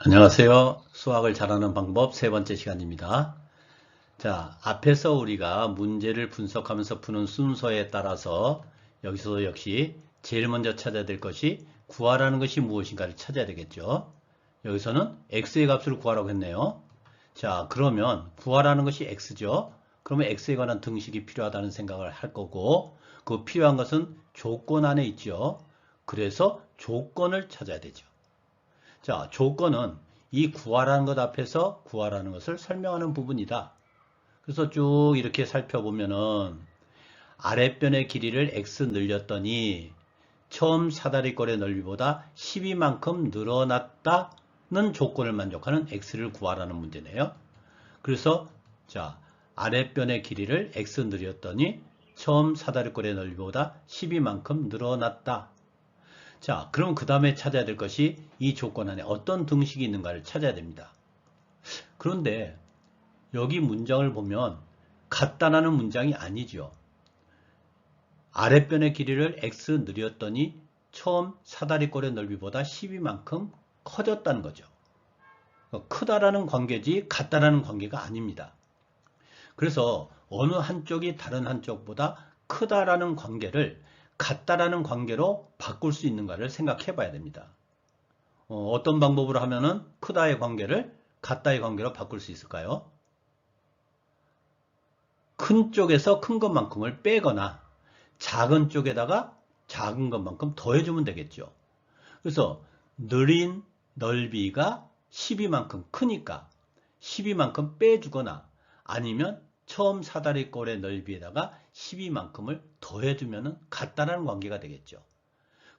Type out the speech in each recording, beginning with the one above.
안녕하세요. 수학을 잘하는 방법 세 번째 시간입니다. 자, 앞에서 우리가 문제를 분석하면서 푸는 순서에 따라서 여기서도 역시 제일 먼저 찾아야 될 것이 구하라는 것이 무엇인가를 찾아야 되겠죠. 여기서는 x의 값을 구하라고 했네요. 자, 그러면 구하라는 것이 x죠. 그러면 x에 관한 등식이 필요하다는 생각을 할 거고, 그 필요한 것은 조건 안에 있죠. 그래서 조건을 찾아야 되죠. 자, 조건은 이 구하라는 것 앞에서 구하라는 것을 설명하는 부분이다. 그래서 쭉 이렇게 살펴보면은 아랫변의 길이를 x 늘렸더니 처음 사다리꼴의 넓이보다 12만큼 늘어났다는 조건을 만족하는 x를 구하라는 문제네요. 그래서 자, 아랫변의 길이를 x 늘렸더니 처음 사다리꼴의 넓이보다 12만큼 늘어났다. 자, 그럼 그 다음에 찾아야 될 것이 이 조건 안에 어떤 등식이 있는가를 찾아야 됩니다. 그런데 여기 문장을 보면 같다라는 문장이 아니죠. 아랫변의 길이를 x 늘렸더니 처음 사다리꼴의 넓이보다 12만큼 커졌다는 거죠. 크다라는 관계지 같다라는 관계가 아닙니다. 그래서 어느 한쪽이 다른 한쪽보다 크다라는 관계를 같다라는 관계로 바꿀 수 있는가를 생각해 봐야 됩니다. 어떤 방법으로 하면은 크다의 관계를 같다의 관계로 바꿀 수 있을까요? 큰 쪽에서 큰 것만큼을 빼거나 작은 쪽에다가 작은 것만큼 더해주면 되겠죠. 그래서 느린 넓이가 12만큼 크니까 12만큼 빼주거나 아니면 처음 사다리꼴의 넓이에다가 12만큼을 더해주면 같다라는 관계가 되겠죠.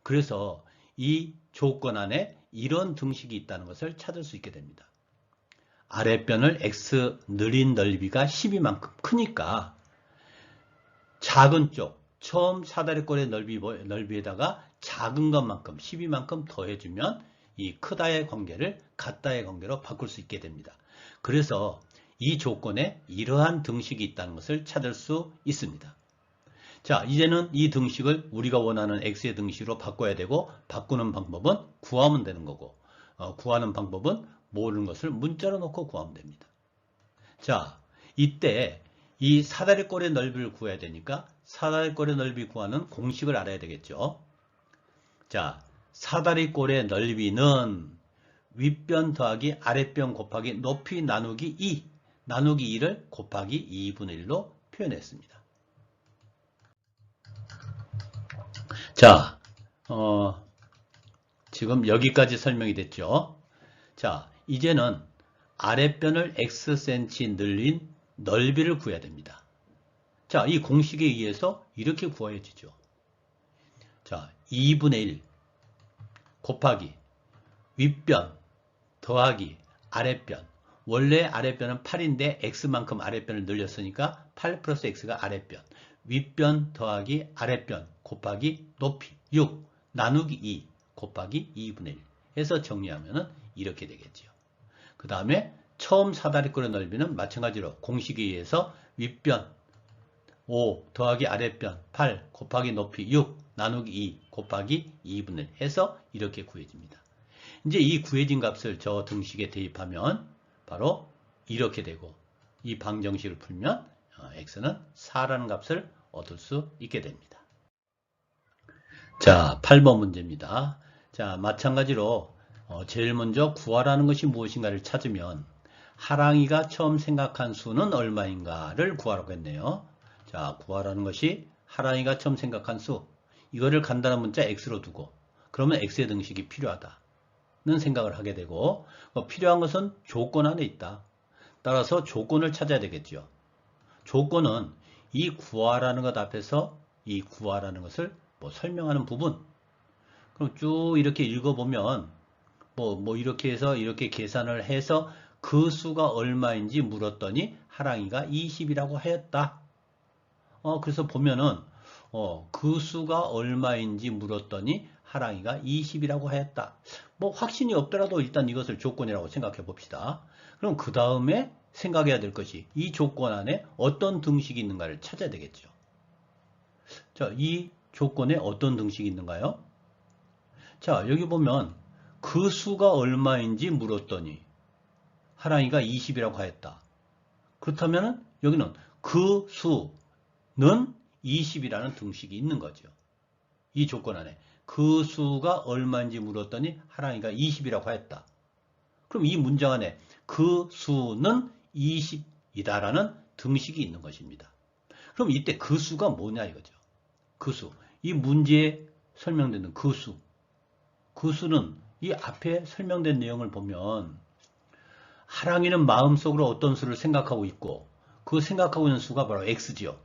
그래서 이 조건 안에 이런 등식이 있다는 것을 찾을 수 있게 됩니다. 아랫변을 x 느린 넓이가 12만큼 크니까 작은 쪽 처음 사다리꼴의 넓이에다가 작은 것만큼 12만큼 더해주면 이 크다의 관계를 같다의 관계로 바꿀 수 있게 됩니다. 그래서 이 조건에 이러한 등식이 있다는 것을 찾을 수 있습니다. 자, 이제는 이 등식을 우리가 원하는 x의 등식으로 바꿔야 되고 바꾸는 방법은 구하면 되는 거고 구하는 방법은 모르는 것을 문자로 넣고 구하면 됩니다. 자, 이때 이 사다리꼴의 넓이를 구해야 되니까 사다리꼴의 넓이 구하는 공식을 알아야 되겠죠. 자, 사다리꼴의 넓이는 윗변 더하기 아랫변 곱하기 높이 나누기 2 나누기 2를 곱하기 2분의 1로 표현했습니다. 자, 지금 여기까지 설명이 됐죠. 자, 이제는 아랫변을 xcm 늘린 넓이를 구해야 됩니다. 자, 이 공식에 의해서 이렇게 구해지죠. 자, 2분의 1 곱하기 윗변 더하기 아랫변. 원래 아랫변은 8인데 x만큼 아랫변을 늘렸으니까 8 플러스 x가 아랫변. 윗변 더하기 아랫변 곱하기 높이 6 나누기 2 곱하기 2분의 1 해서 정리하면 이렇게 되겠죠. 그 다음에 처음 사다리꼴의 넓이는 마찬가지로 공식에 의해서 윗변 5 더하기 아랫변 8 곱하기 높이 6 나누기 2 곱하기 2분의 1 해서 이렇게 구해집니다. 이제 이 구해진 값을 저 등식에 대입하면 바로 이렇게 되고 이 방정식을 풀면 x는 4라는 값을 얻을 수 있게 됩니다. 자, 8번 문제입니다. 자, 마찬가지로 제일 먼저 구하라는 것이 무엇인가를 찾으면 하랑이가 처음 생각한 수는 얼마인가를 구하라고 했네요. 자, 구하라는 것이 하랑이가 처음 생각한 수 이거를 간단한 문자 x로 두고 그러면 x의 등식이 필요하다는 생각을 하게 되고 필요한 것은 조건 안에 있다. 따라서 조건을 찾아야 되겠죠. 조건은 이 구하라는 것 앞에서 이 구하라는 것을 설명하는 부분. 그럼 쭉 이렇게 읽어보면 이렇게 해서 이렇게 계산을 해서 그 수가 얼마인지 물었더니 하랑이가 20이라고 하였다. 그래서 보면은 그 수가 얼마인지 물었더니 하랑이가 20이라고 하였다. 확신이 없더라도 일단 이것을 조건이라고 생각해 봅시다. 그럼 그 다음에 생각해야 될 것이 이 조건 안에 어떤 등식이 있는가를 찾아야 되겠죠. 자, 이 조건에 어떤 등식이 있는가요? 자, 여기 보면 그 수가 얼마인지 물었더니 하랑이가 20이라고 하였다. 그렇다면 여기는 그 수는 20이라는 등식이 있는 거죠. 이 조건 안에 그 수가 얼마인지 물었더니 하랑이가 20이라고 하였다. 그럼 이 문장 안에 그 수는 20이다라는 등식이 있는 것입니다. 그럼 이때 그 수가 뭐냐 이거죠. 그 수. 이 문제에 설명되는 그 수. 그 수는 이 앞에 설명된 내용을 보면 하랑이는 마음속으로 어떤 수를 생각하고 있고 그 생각하고 있는 수가 바로 x지요.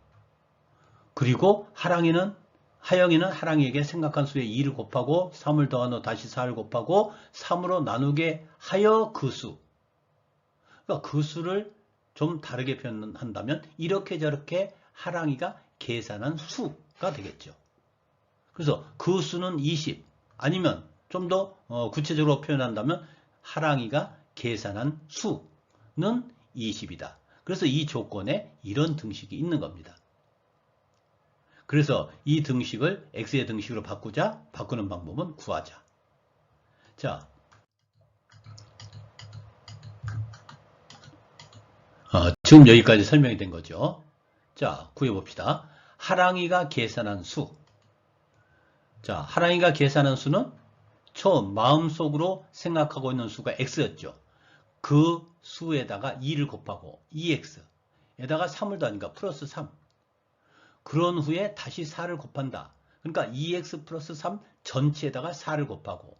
그리고 하영이는 하랑이에게 생각한 수에 2를 곱하고 3을 더한 후 다시 4를 곱하고 3으로 나누게 하여 그 수. 그러니까 그 수를 좀 다르게 표현한다면 이렇게 저렇게 하랑이가 계산한 수가 되겠죠. 그래서 그 수는 20 아니면 좀 더 구체적으로 표현한다면 하랑이가 계산한 수는 20이다. 그래서 이 조건에 이런 등식이 있는 겁니다. 그래서 이 등식을 x의 등식으로 바꾸자. 바꾸는 방법은 구하자. 자, 지금 여기까지 설명이 된 거죠. 자, 구해봅시다. 하랑이가 계산한 수. 자, 하랑이가 계산한 수는 처음 마음속으로 생각하고 있는 수가 x였죠. 그 수에다가 2를 곱하고 2x에다가 3을 더하니까 플러스 3. 그런 후에 다시 4를 곱한다. 그러니까 2x 플러스 3 전체에다가 4를 곱하고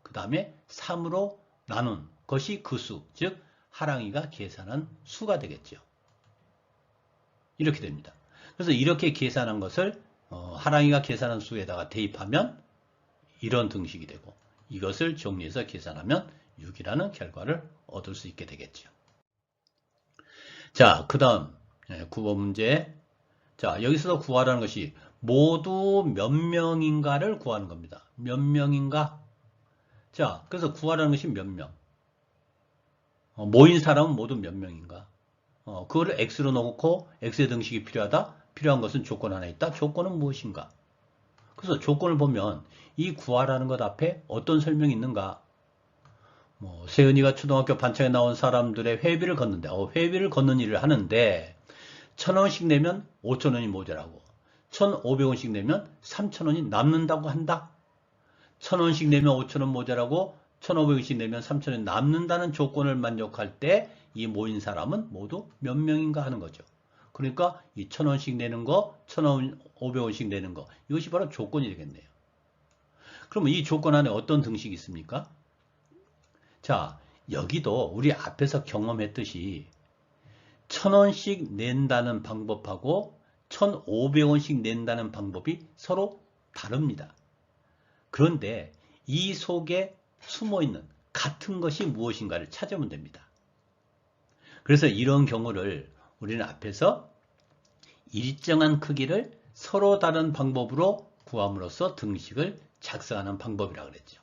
그 다음에 3으로 나눈 것이 그 수, 즉 하랑이가 계산한 수가 되겠죠. 이렇게 됩니다. 그래서 이렇게 계산한 것을 하랑이가 계산한 수에다가 대입하면 이런 등식이 되고 이것을 정리해서 계산하면 6이라는 결과를 얻을 수 있게 되겠죠. 자, 그 다음 9번 문제. 자, 여기서 구하라는 것이 모두 몇 명인가를 구하는 겁니다. 몇 명인가? 자, 그래서 구하라는 것이 몇 명? 모인 사람은 모두 몇 명인가? 그거를 x로 넣고 x의 등식이 필요하다? 필요한 것은 조건 하나 있다. 조건은 무엇인가? 그래서 조건을 보면 이 구하라는 것 앞에 어떤 설명이 있는가? 세은이가 초등학교 반찬에 나온 사람들의 회비를 걷는데 회비를 걷는 일을 하는데 1,000원씩 내면 5,000원이 모자라고 1,500원씩 내면 3,000원이 남는다고 한다. 1,000원씩 내면 5,000원 모자라고 1,500원씩 내면 3,000원이 남는다는 조건을 만족할 때 이 모인 사람은 모두 몇 명인가 하는 거죠. 그러니까 이 1,000원씩 내는 거, 1,500원씩 내는 거 이것이 바로 조건이 되겠네요. 그러면 이 조건 안에 어떤 등식이 있습니까? 자, 여기도 우리 앞에서 경험했듯이 1,000원씩 낸다는 방법하고 1,500원씩 낸다는 방법이 서로 다릅니다. 그런데 이 속에 숨어있는 같은 것이 무엇인가를 찾으면 됩니다. 그래서 이런 경우를 우리는 앞에서 일정한 크기를 서로 다른 방법으로 구함으로써 등식을 작성하는 방법이라고 그랬죠.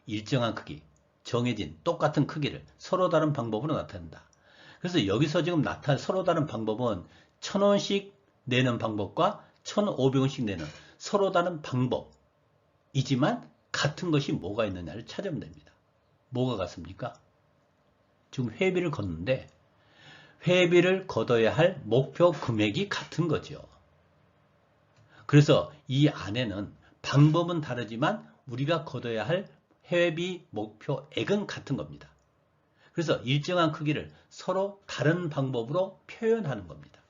일정한 크기, 정해진 똑같은 크기를 서로 다른 방법으로 나타낸다. 그래서 여기서 지금 나타난 서로 다른 방법은 1,000원씩 내는 방법과 1,500원씩 내는 서로 다른 방법이지만 같은 것이 뭐가 있느냐를 찾으면 됩니다. 뭐가 같습니까? 지금 회비를 걷는데 회비를 걷어야 할 목표 금액이 같은 거죠. 그래서 이 안에는 방법은 다르지만 우리가 걷어야 할 회비 목표액은 같은 겁니다. 그래서 일정한 크기를 서로 다른 방법으로 표현하는 겁니다.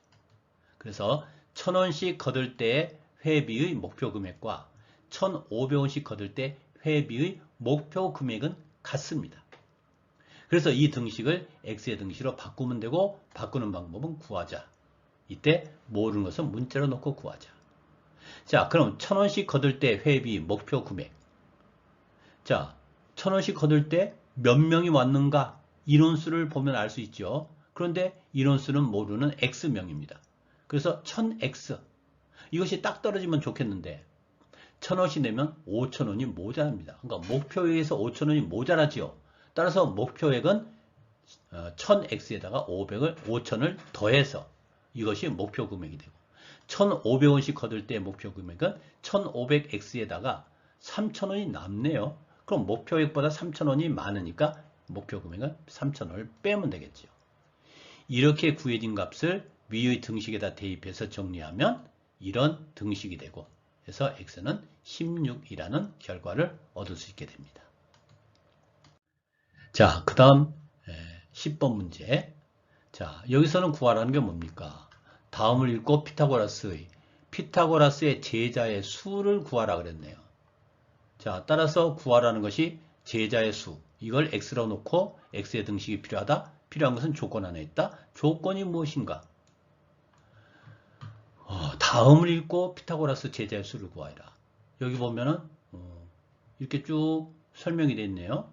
그래서 1,000원씩 거둘 때의 회비의 목표 금액과 1,500원씩 거둘 때 회비의 목표 금액은 같습니다. 그래서 이 등식을 x의 등식으로 바꾸면 되고 바꾸는 방법은 구하자. 이때 모르는 것은 문자로 넣고 구하자. 자, 그럼 1,000원씩 거둘 때 회비 목표 금액. 자, 1,000원씩 거둘 때 몇 명이 왔는가? 인원수를 보면 알 수 있죠. 그런데 인원수는 모르는 x명입니다. 그래서 1000x. 이것이 딱 떨어지면 좋겠는데 1,000원씩 내면 5,000원이 모자랍니다. 그러니까 목표액에서 5,000원이 모자라지요. 따라서 목표액은 1000x에다가 5,000을 더해서 이것이 목표 금액이 되고 1,500원씩 거둘 때 목표 금액은 1,500x에다가 3,000원이 남네요. 그럼 목표액보다 3,000원이 많으니까 목표 금액은 3,000원을 빼면 되겠죠. 이렇게 구해진 값을 위의 등식에다 대입해서 정리하면 이런 등식이 되고 그래서 x는 16이라는 결과를 얻을 수 있게 됩니다. 자, 그 다음 10번 문제. 자, 여기서는 구하라는 게 뭡니까? 다음을 읽고 피타고라스의 제자의 수를 구하라 그랬네요. 자, 따라서 구하라는 것이 제자의 수. 이걸 x로 놓고 x의 등식이 필요하다. 필요한 것은 조건 안에 있다. 조건이 무엇인가? 다음을 읽고 피타고라스 제자의 수를 구하라. 여기 보면은 이렇게 쭉 설명이 되어 있네요.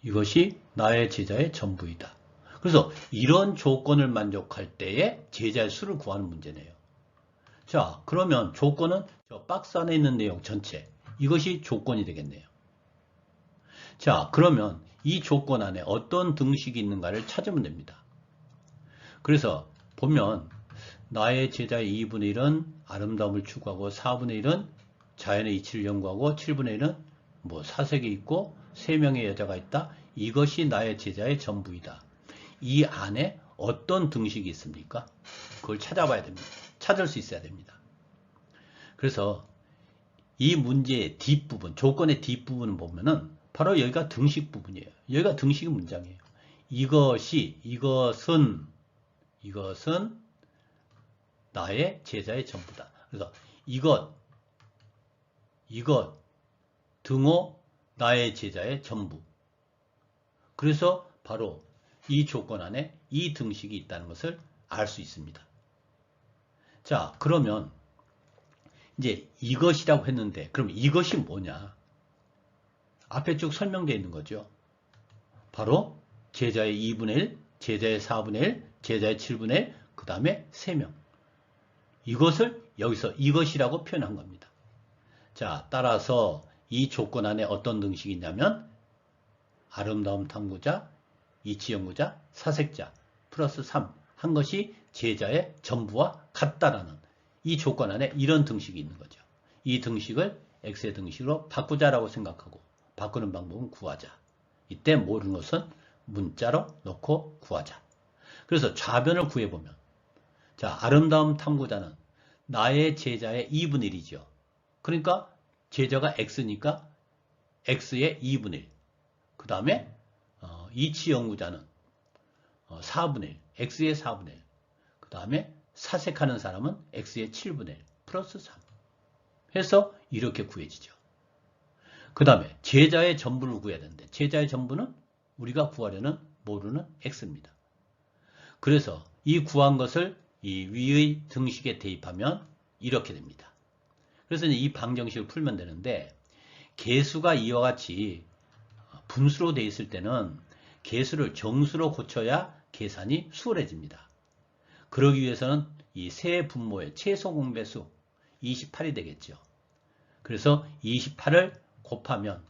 이것이 나의 제자의 전부이다. 그래서 이런 조건을 만족할 때에 제자의 수를 구하는 문제네요. 자, 그러면 조건은 저 박스 안에 있는 내용 전체, 이것이 조건이 되겠네요. 자, 그러면 이 조건 안에 어떤 등식이 있는가를 찾으면 됩니다. 그래서 보면 나의 제자의 2분의 1은 아름다움을 추구하고 4분의 1은 자연의 이치를 연구하고 7분의 1은 뭐 사색이 있고 3명의 여자가 있다. 이것이 나의 제자의 전부이다. 이 안에 어떤 등식이 있습니까? 그걸 찾아봐야 됩니다. 찾을 수 있어야 됩니다. 그래서 이 문제의 뒷부분, 조건의 뒷부분을 보면은 바로 여기가 등식 부분이에요. 여기가 등식의 문장이에요. 이것은 나의 제자의 전부다. 그래서 이것, 등호, 나의 제자의 전부. 그래서 바로 이 조건 안에 이 등식이 있다는 것을 알 수 있습니다. 자, 그러면 이제 이것이라고 했는데 그럼 이것이 뭐냐? 앞에 쭉 설명되어 있는 거죠. 바로 제자의 2분의 1, 제자의 4분의 1, 제자의 7분의 1, 그 다음에 3명. 이것을 여기서 이것이라고 표현한 겁니다. 자, 따라서 이 조건 안에 어떤 등식이 있냐면 아름다움 탐구자, 이치 연구자, 사색자 플러스 3 한 것이 제자의 전부와 같다라는 이 조건 안에 이런 등식이 있는 거죠. 이 등식을 x의 등식으로 바꾸자라고 생각하고 바꾸는 방법은 구하자. 이때 모르는 것은 문자로 넣고 구하자. 그래서 좌변을 구해보면 자, 아름다움 탐구자는 나의 제자의 2분의 1이죠. 그러니까 제자가 x니까 x의 2분의 1. 그 다음에 이치 연구자는 4분의 1, x의 4분의 1. 그 다음에 사색하는 사람은 x의 7분의 1 플러스 3 해서 이렇게 구해지죠. 그 다음에 제자의 전부를 구해야 되는데 제자의 전부는 우리가 구하려는 모르는 x입니다. 그래서 이 구한 것을 이 위의 등식에 대입하면 이렇게 됩니다. 그래서 이제 이 방정식을 풀면 되는데 개수가 이와 같이 분수로 되어 있을 때는 개수를 정수로 고쳐야 계산이 수월해집니다. 그러기 위해서는 이 세 분모의 최소 공배수 28이 되겠죠. 그래서 28을 곱하면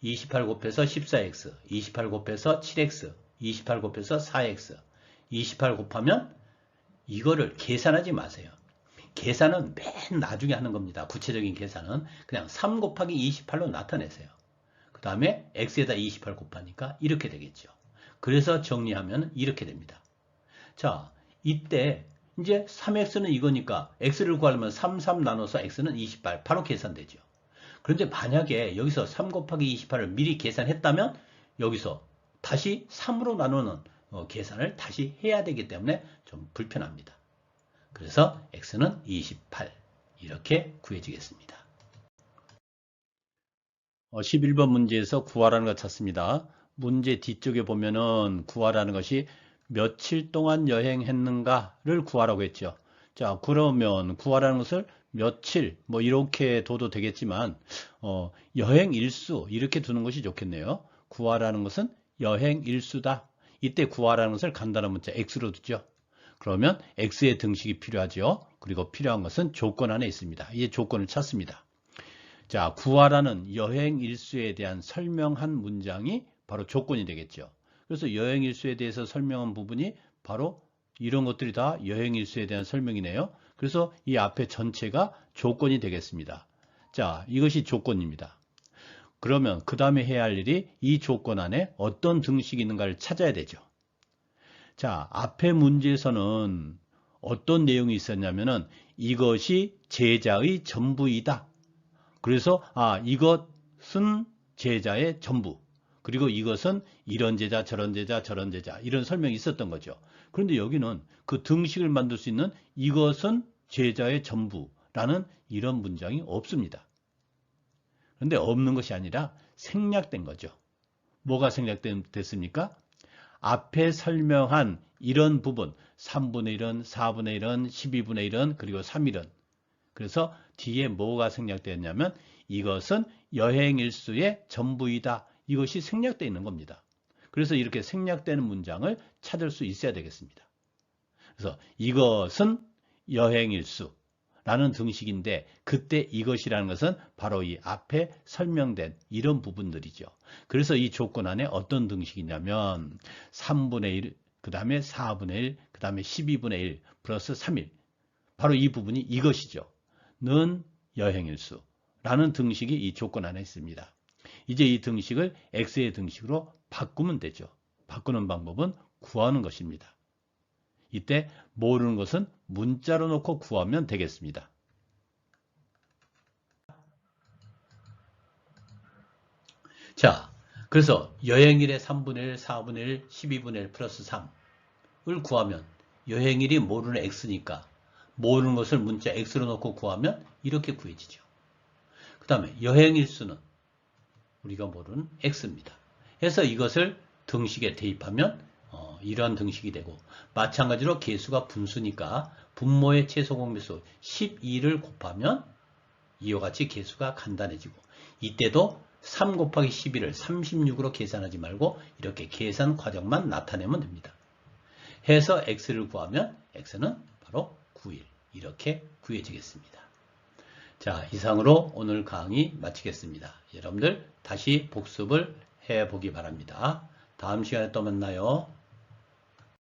28 곱해서 14x, 28 곱해서 7x, 28 곱해서 4x, 28 곱하면 이거를 계산하지 마세요. 계산은 맨 나중에 하는 겁니다. 구체적인 계산은 그냥 3 곱하기 28로 나타내세요. 그 다음에 x에다 28 곱하니까 이렇게 되겠죠. 그래서 정리하면 이렇게 됩니다. 자, 이때 이제 3x는 이거니까 x를 구하려면 3, 3 나눠서 x는 28 바로 계산되죠. 그런데 만약에 여기서 3 곱하기 28을 미리 계산했다면 여기서 다시 3으로 나누는 계산을 다시 해야 되기 때문에 좀 불편합니다. 그래서 x는 28 이렇게 구해지겠습니다. 11번 문제에서 구하라는 것 찾습니다. 문제 뒤쪽에 보면은 구하라는 것이 며칠 동안 여행했는가를 구하라고 했죠. 자, 그러면 구하라는 것을 며칠 뭐 이렇게 둬도 되겠지만 여행 일수 이렇게 두는 것이 좋겠네요. 구하라는 것은 여행 일수다. 이때 구하라는 것을 간단한 문자 x로 두죠. 그러면 x의 등식이 필요하죠. 그리고 필요한 것은 조건 안에 있습니다. 이 조건을 찾습니다. 자, 구하라는 여행 일수에 대한 설명한 문장이 바로 조건이 되겠죠. 그래서 여행 일수에 대해서 설명한 부분이 바로 이런 것들이 다 여행 일수에 대한 설명이네요. 그래서 이 앞에 전체가 조건이 되겠습니다. 자, 이것이 조건입니다. 그러면 그 다음에 해야 할 일이 이 조건 안에 어떤 등식이 있는가를 찾아야 되죠. 자, 앞에 문제에서는 어떤 내용이 있었냐면은 이것이 제자의 전부이다. 그래서 이것은 제자의 전부. 그리고 이것은 이런 제자, 저런 제자, 저런 제자 이런 설명이 있었던 거죠. 그런데 여기는 그 등식을 만들 수 있는 이것은 제자의 전부라는 이런 문장이 없습니다. 그런데 없는 것이 아니라 생략된 거죠. 뭐가 생략됐습니까? 앞에 설명한 이런 부분 3분의 1은, 4분의 1은, 12분의 1은, 그리고 3일은. 그래서 뒤에 뭐가 생략되었냐면 이것은 여행일수의 전부이다. 이것이 생략되어 있는 겁니다. 그래서 이렇게 생략되는 문장을 찾을 수 있어야 되겠습니다. 그래서 이것은 여행일수라는 등식인데 그때 이것이라는 것은 바로 이 앞에 설명된 이런 부분들이죠. 그래서 이 조건 안에 어떤 등식이냐면 3분의 1, 그 다음에 4분의 1, 그 다음에 12분의 1 플러스 3일. 바로 이 부분이 이것이죠. 는 여행일수라는 등식이 이 조건 안에 있습니다. 이제 이 등식을 x의 등식으로 바꾸면 되죠. 바꾸는 방법은 구하는 것입니다. 이때 모르는 것은 문자로 놓고 구하면 되겠습니다. 자, 그래서 여행일의 3분의 1, 4분의 1, 12분의 1 플러스 3을 구하면 여행일이 모르는 x니까 모르는 것을 문자 x로 놓고 구하면 이렇게 구해지죠. 그 다음에 여행일수는 우리가 모르는 x입니다. 해서 이것을 등식에 대입하면 이러한 등식이 되고 마찬가지로 개수가 분수니까 분모의 최소 공배수 12를 곱하면 이와 같이 개수가 간단해지고 이때도 3 곱하기 11을 36으로 계산하지 말고 이렇게 계산 과정만 나타내면 됩니다. 해서 x를 구하면 x는 바로 9일 이렇게 구해지겠습니다. 자, 이상으로 오늘 강의 마치겠습니다. 여러분들 다시 복습을 해보기 바랍니다. 다음 시간에 또 만나요.